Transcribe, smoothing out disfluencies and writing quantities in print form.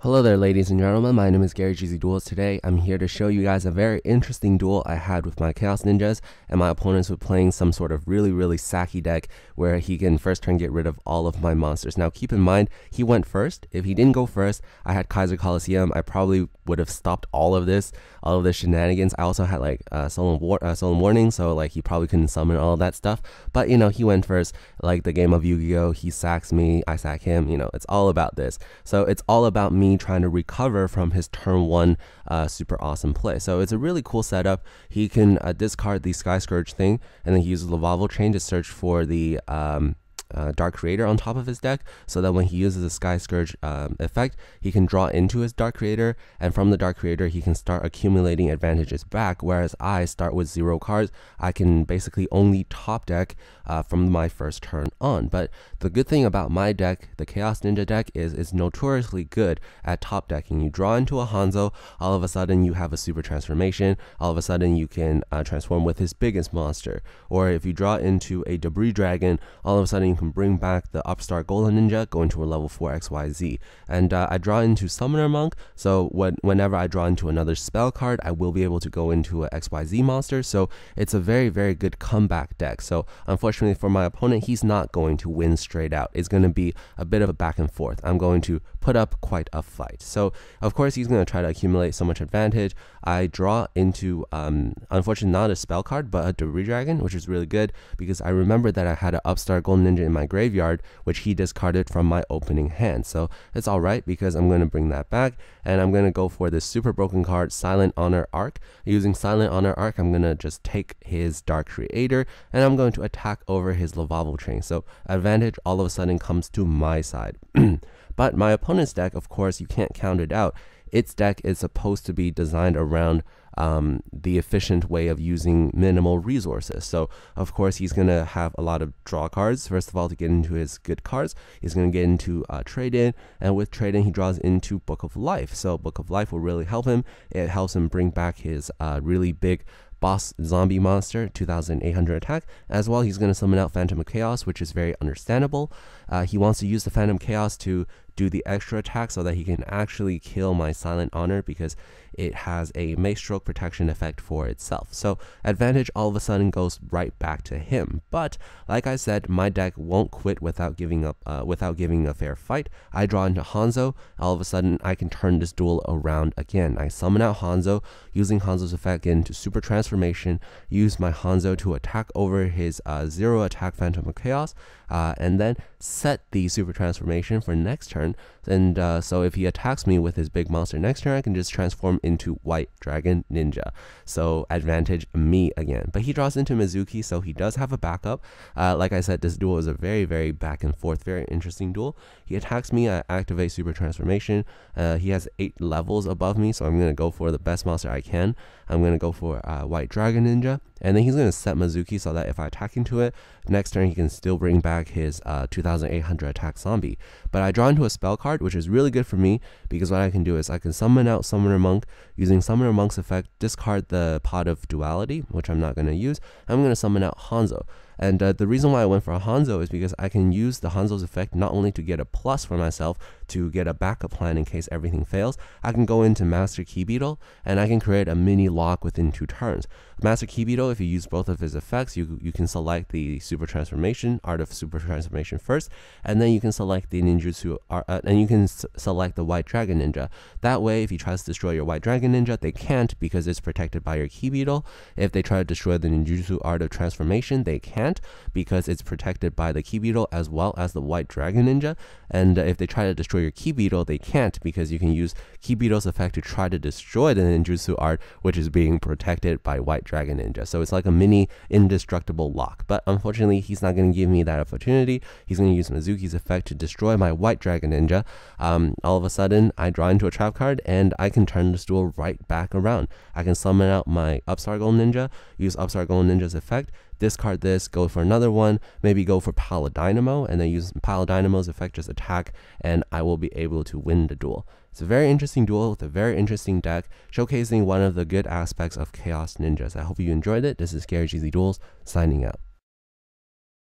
Hello there, ladies and gentlemen. My name is Gary gzduel. Today, I'm here to show you guys a very interesting duel I had with my Chaos Ninjas, and my opponents were playing some sort of really sacky deck where he can first turn get rid of all of my monsters. Now, keep in mind, he went first. If he didn't go first, I had Kaiser Coliseum. I probably would have stopped all of this shenanigans. I also had like Solemn Warning, so like he probably couldn't summon all of that stuff. But you know, he went first. Like the game of Yu-Gi-Oh, he sacks me, I sack him. You know, it's all about this. So it's all about me trying to recover from his turn one super awesome play. So it's a really cool setup. He can discard the Sky-Scourge thing, and then he uses Lavalval Chain to search for the Dark Creator on top of his deck, so that when he uses the Sky-Scourge effect, he can draw into his Dark Creator, and from the Dark Creator, he can start accumulating advantages back, whereas I start with 0 cards. I can basically only top deck from my first turn on. But the good thing about my deck, the Chaos Ninja deck, is it's notoriously good at top decking. You draw into a Hanzo, all of a sudden you have a super transformation, all of a sudden you can transform with his biggest monster. Or if you draw into a Debris Dragon, all of a sudden you can bring back the Upstart Golden Ninja, go into a level 4 XYZ. And I draw into Summoner Monk, so whenever I draw into another spell card, I will be able to go into a XYZ monster. So it's a very good comeback deck. So unfortunately for my opponent, he's not going to win straight out. It's going to be a bit of a back and forth. I'm going to put up quite a fight. So of course he's going to try to accumulate so much advantage. I draw into unfortunately not a spell card, but a Debris Dragon, which is really good because I remember that I had an Upstart Golden Ninja in my graveyard, which he discarded from my opening hand. So it's alright because I'm going to bring that back, and I'm going to go for this super broken card, Silent Honor Arc. Using Silent Honor Arc, I'm going to just take his Dark Creator, and I'm going to attack over his Lavalval Chain. So advantage all of a sudden comes to my side. But my opponent's deck, of course, you can't count it out. Its deck is supposed to be designed around the efficient way of using minimal resources. So of course he's going to have a lot of draw cards, first of all, to get into his good cards. He's going to get into trade-in, and with trade-in he draws into Book of Life. So Book of Life will really help him. It helps him bring back his really big boss zombie monster, 2800 attack. As well, he's going to summon out Phantom of Chaos, which is very understandable. He wants to use the Phantom Chaos to do the extra attack so that he can actually kill my Silent Honor, because it has a Mace Stroke protection effect for itself. So advantage all of a sudden goes right back to him. But like I said, my deck won't quit without giving up, without giving a fair fight. I draw into Hanzo. All of a sudden, I can turn this duel around again. I summon out Hanzo, using Hanzo's effect into Super Transformation, use my Hanzo to attack over his 0 attack Phantom of Chaos, and then set the Super Transformation for next turn. And so if he attacks me with his big monster next turn, I can just transform into White Dragon Ninja. So advantage me again. But he draws into Mizuki, so he does have a backup. Like I said, this duel is a very back and forth, very interesting duel. He attacks me, I activate Super Transformation. He has 8 levels above me, so I'm going to go for the best monster I can. I'm going to go for White Dragon Ninja. And then he's going to set Mizuki so that if I attack into it, next turn he can still bring back his 2800 attack zombie. But I draw into a spell card, which is really good for me, because what I can do is I can summon out Summoner Monk. Using Summoner Monk's effect, discard the Pot of Duality, which I'm not going to use. I'm going to summon out Hanzo. And the reason why I went for a Hanzo is because I can use the Hanzo's effect not only to get a plus for myself, to get a backup plan in case everything fails. I can go into Master Key Beetle, and I can create a mini lock within 2 turns. Master Key Beetle, if you use both of his effects, you can select the Super Transformation, Art of Super Transformation first, and then you can select the Ninjutsu, and you can select the White Dragon Ninja. That way, if he tries to destroy your White Dragon Ninja, they can't, because it's protected by your Key Beetle. If they try to destroy the Ninjutsu Art of Transformation, they can't, because it's protected by the Key Beetle as well as the White Dragon Ninja. And if they try to destroy your Key Beetle, they can't, because you can use Key Beetle's effect to try to destroy the Ninjutsu Art, which is being protected by White Dragon Ninja. So it's like a mini indestructible lock. But unfortunately, he's not going to give me that opportunity. He's going to use Mizuki's effect to destroy my White Dragon Ninja. All of a sudden, I draw into a trap card, and I can turn this duel right back around. I can summon out my Upstart Golden Ninja, use Upstart Golden Ninja's effect, discard this, go for another one, maybe go for Paladynamo, and then use Paladynamo's effect, just attack, and I will be able to win the duel. It's a very interesting duel with a very interesting deck, showcasing one of the good aspects of Chaos Ninjas. I hope you enjoyed it. This is Gary gzduel, signing out.